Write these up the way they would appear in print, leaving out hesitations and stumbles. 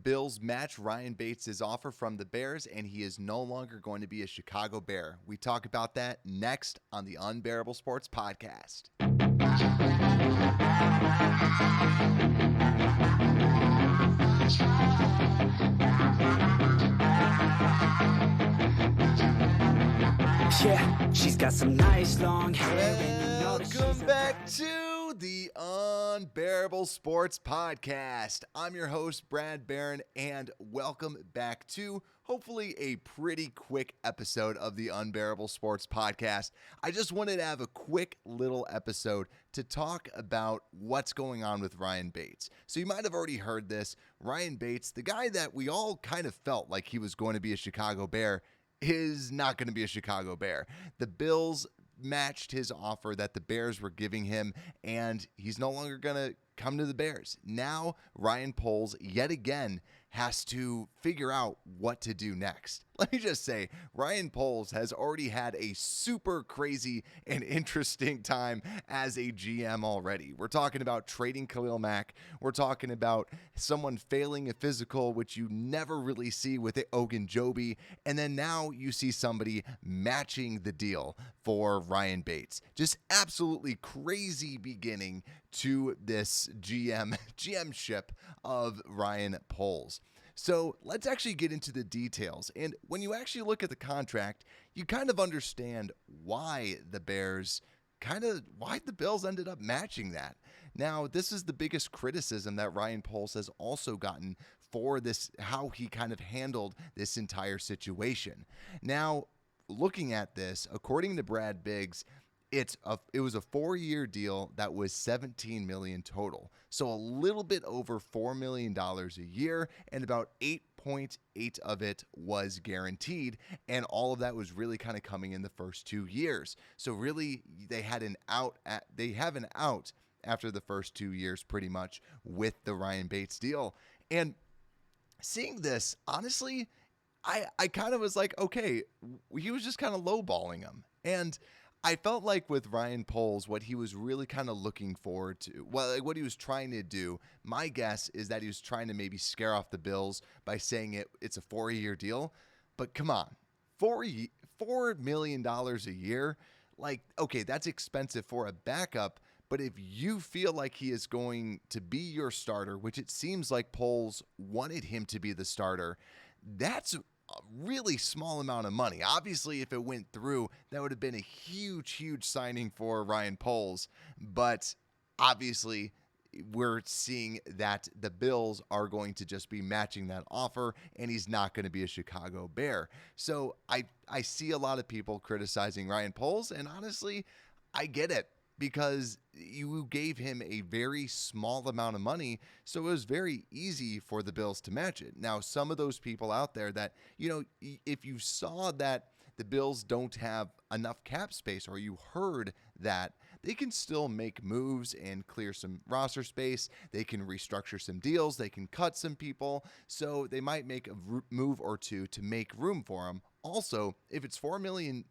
Bills match Ryan Bates' offer from the Bears, and he is no longer going to be a Chicago Bear. We talk about that next on the Unbearable Sports podcast. Yeah, she's got some nice long hair. Welcome back to the Unbearable Sports podcast. I'm your host, Brad Barron, and welcome back to hopefully a pretty quick episode of the Unbearable Sports podcast. I just wanted to have a quick little episode to talk about what's going on with Ryan Bates. So you might have already heard this. Ryan Bates, the guy that we all kind of felt like he was going to be a Chicago Bear, is not going to be a Chicago Bear. The Bills matched his offer that the Bears were giving him, and he's no longer going to come to the Bears. Now, Ryan Poles, yet again, has to figure out what to do next. Let me just say, Ryan Poles has already had a super crazy and interesting time as a GM already. We're talking about trading Khalil Mack. We're talking about someone failing a physical, which you never really see with Ogunjobi. And then now you see somebody matching the deal for Ryan Bates. Just absolutely crazy beginning to this GM-ship of Ryan Poles. So let's actually get into the details. And when you actually look at the contract, you kind of understand why the Bills ended up matching that. Now, this is the biggest criticism that Ryan Poles has also gotten for this, how he kind of handled this entire situation. Now, looking at this, according to Brad Biggs, it was a 4-year deal that was $17 million total. So a little bit over $4 million a year, and about 8.8 of it was guaranteed, and all of that was really kind of coming in the first 2 years. So really, they have an out after the first 2 years pretty much with the Ryan Bates deal. And seeing this, honestly, I kind of was like, okay, he was just kind of lowballing him. And I felt like with Ryan Poles, what he was really kind of looking forward to, what he was trying to do, my guess is that he was trying to maybe scare off the Bills by saying it's a 4-year deal. But come on, $4 million a year, like, okay, that's expensive for a backup. But if you feel like he is going to be your starter, which it seems like Poles wanted him to be the starter, that's a really small amount of money. Obviously, if it went through, that would have been a huge signing for Ryan Poles. But obviously, we're seeing that the Bills are going to just be matching that offer, and he's not going to be a Chicago Bear. So I see a lot of people criticizing Ryan Poles, and honestly, I get it. Because you gave him a very small amount of money, so it was very easy for the Bills to match it. Now, some of those people out there that, if you saw that the Bills don't have enough cap space, or you heard that, they can still make moves and clear some roster space. They can restructure some deals. They can cut some people. So they might make a move or two to make room for him. Also, if it's $4 million,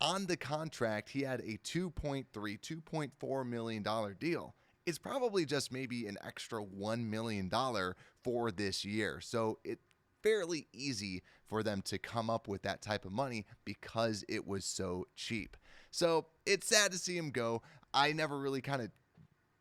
on the contract, he had a $2.4 million deal. It's probably just maybe an extra $1 million for this year. So it's fairly easy for them to come up with that type of money because it was so cheap. So it's sad to see him go. I never really kind of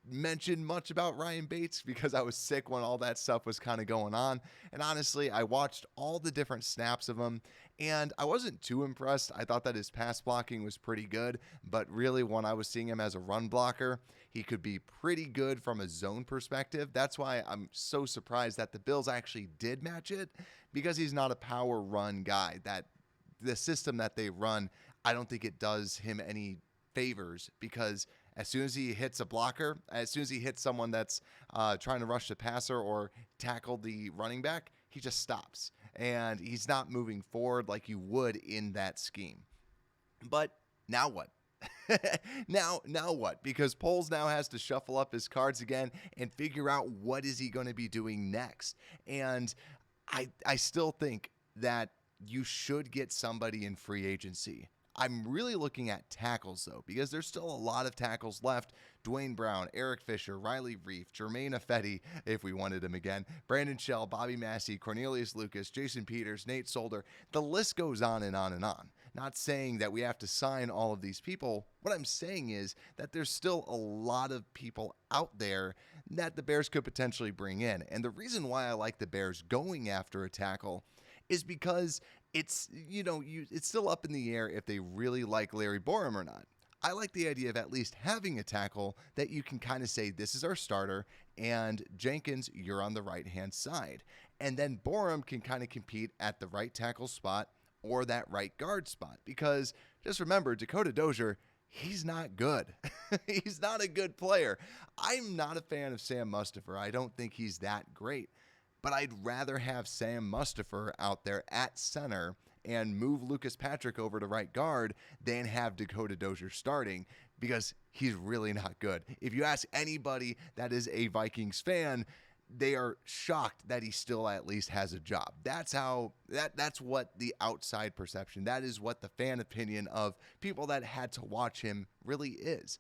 mentioned much about Ryan Bates because I was sick when all that stuff was kind of going on. And honestly, I watched all the different snaps of him and I wasn't too impressed. I thought that his pass blocking was pretty good, but really when I was seeing him as a run blocker, he could be pretty good from a zone perspective. That's why I'm so surprised that the Bills actually did match it, because he's not a power run guy. That the system that they run, I don't think it does him any favors, because as soon as he hits a blocker, as soon as he hits someone that's trying to rush the passer or tackle the running back, he just stops. And he's not moving forward like you would in that scheme. But now what? Now what? Because Poles now has to shuffle up his cards again and figure out what is he going to be doing next. And I still think that you should get somebody in free agency. I'm really looking at tackles, though, because there's still a lot of tackles left. Dwayne Brown, Eric Fisher, Riley Reif, Jermaine Ifedi, if we wanted him again, Brandon Shell, Bobby Massey, Cornelius Lucas, Jason Peters, Nate Solder. The list goes on and on and on. Not saying that we have to sign all of these people. What I'm saying is that there's still a lot of people out there that the Bears could potentially bring in. And the reason why I like the Bears going after a tackle is because it's still up in the air if they really like Larry Borom or not. I like the idea of at least having a tackle that you can kind of say, this is our starter, and Jenkins, you're on the right-hand side. And then Borom can kind of compete at the right tackle spot or that right guard spot. Because just remember, Dakota Dozier, he's not good. He's not a good player. I'm not a fan of Sam Mustipher. I don't think he's that great. But I'd rather have Sam Mustipher out there at center and move Lucas Patrick over to right guard than have Dakota Dozier starting, because he's really not good. If you ask anybody that is a Vikings fan, they are shocked that he still at least has a job. That's what the outside perception, that is what the fan opinion of people that had to watch him really is.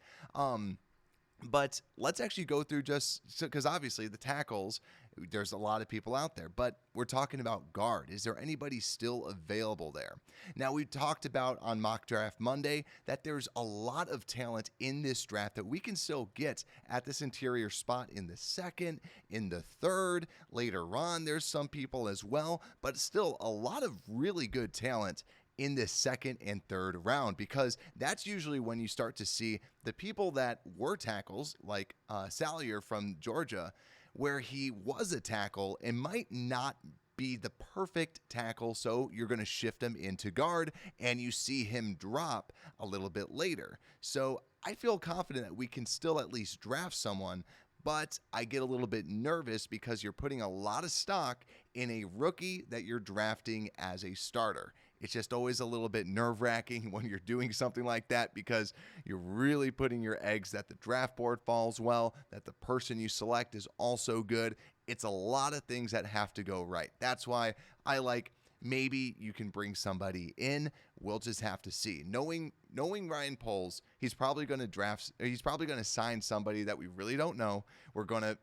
But let's actually go through because obviously the tackles, there's a lot of people out there, but we're talking about guard. Is there anybody still available there? Now, we talked about on Mock Draft Monday that there's a lot of talent in this draft that we can still get at this interior spot in the second, in the third. Later on, there's some people as well, but still a lot of really good talent in this second and third round, because that's usually when you start to see the people that were tackles, like Salyer from Georgia, where he was a tackle and might not be the perfect tackle, so you're going to shift him into guard, and you see him drop a little bit later. So I feel confident that we can still at least draft someone, but I get a little bit nervous because you're putting a lot of stock in a rookie that you're drafting as a starter. It's just always a little bit nerve-wracking when you're doing something like that, because you're really putting your eggs that the draft board falls well, that the person you select is also good. It's a lot of things that have to go right. That's why I like, maybe you can bring somebody in. We'll just have to see. Knowing Ryan Poles, he's probably going to sign somebody that we really don't know. We're going to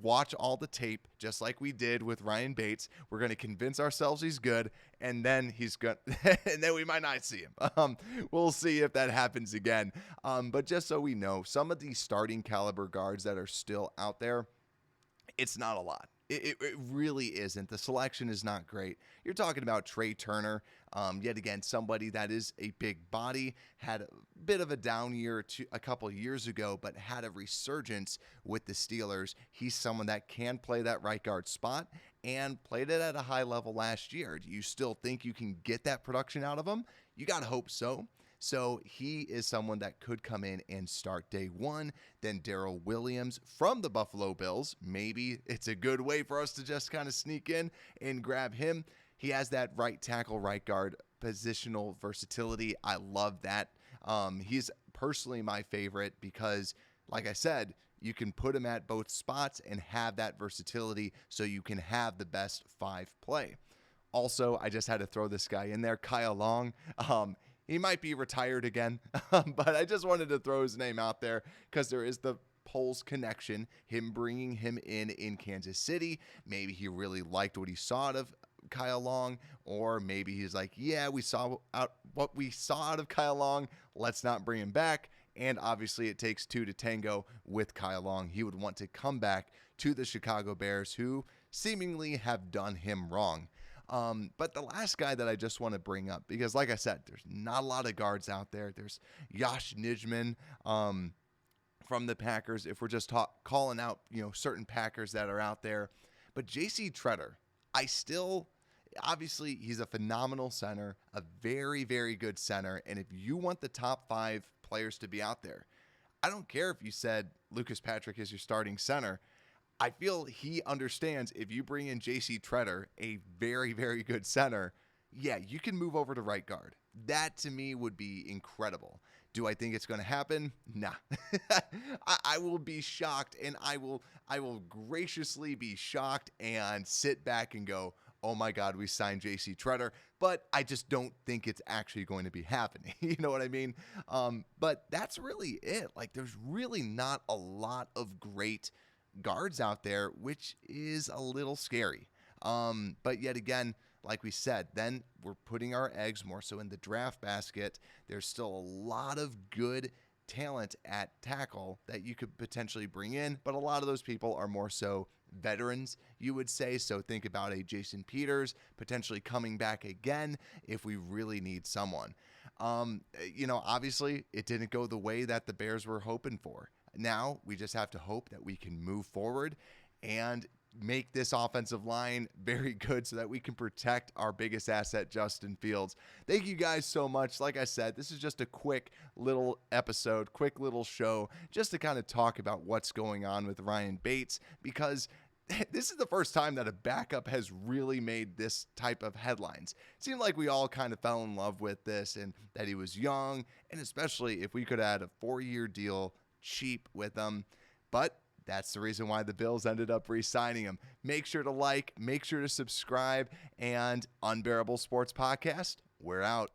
watch all the tape, just like we did with Ryan Bates. We're going to convince ourselves he's good, and then and then we might not see him. We'll see if that happens again. But just so we know, some of these starting caliber guards that are still out there, it's not a lot. It really isn't. The selection is not great. You're talking about Trey Turner, yet again, somebody that is a big body, had a bit of a down year a couple years ago, but had a resurgence with the Steelers. He's someone that can play that right guard spot and played it at a high level last year. Do you still think you can get that production out of him? You got to hope so. So he is someone that could come in and start day one. Then Darrell Williams from the Buffalo Bills. Maybe it's a good way for us to just kind of sneak in and grab him. He has that right tackle, right guard positional versatility. I love that. He's personally my favorite because, like I said, you can put him at both spots and have that versatility so you can have the best five play. Also, I just had to throw this guy in there, Kyle Long. He might be retired again, but I just wanted to throw his name out there because there is the Poles connection, him bringing him in Kansas City. Maybe he really liked what he saw out of Kyle Long, or maybe he's like, yeah, we saw what we saw out of Kyle Long. Let's not bring him back. And obviously it takes two to tango with Kyle Long. He would want to come back to the Chicago Bears, who seemingly have done him wrong. But the last guy that I just want to bring up, because like I said, there's not a lot of guards out there. There's Josh Nijman from the Packers, if we're just calling out, certain Packers that are out there. But J.C. Tretter, obviously he's a phenomenal center, a very, very good center. And if you want the top five players to be out there, I don't care if you said Lucas Patrick is your starting center. I feel he understands if you bring in J.C. Tretter, a very, very good center, yeah, you can move over to right guard. That to me would be incredible. Do I think it's going to happen? Nah. I will be shocked, and I will graciously be shocked and sit back and go, oh my God, we signed JC Tretter, but I just don't think it's actually going to be happening. You know what I mean? But that's really it. Like, there's really not a lot of great guards out there, which is a little scary. But yet again, like we said, then we're putting our eggs more so in the draft basket. There's still a lot of good talent at tackle that you could potentially bring in, but a lot of those people are more so veterans, you would say. So think about a Jason Peters potentially coming back again if we really need someone. Obviously it didn't go the way that the Bears were hoping for. Now we just have to hope that we can move forward and make this offensive line very good so that we can protect our biggest asset, Justin Fields. Thank you guys so much. Like I said, this is just a quick little episode, quick little show, just to kind of talk about what's going on with Ryan Bates, because this is the first time that a backup has really made this type of headlines. It seemed like we all kind of fell in love with this and that he was young, and especially if we could add a 4-year deal cheap with him. But that's the reason why the Bills ended up re-signing him. Make sure to like, make sure to subscribe, and Unbearable Sports Podcast, we're out.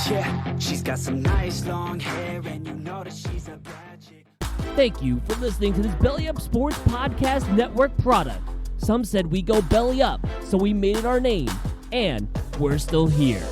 Yeah, she's got some nice long hair, and you know that she's a bad chick. Thank you for listening to this Belly Up Sports Podcast Network product. Some said we go belly up, so we made it our name, and we're still here.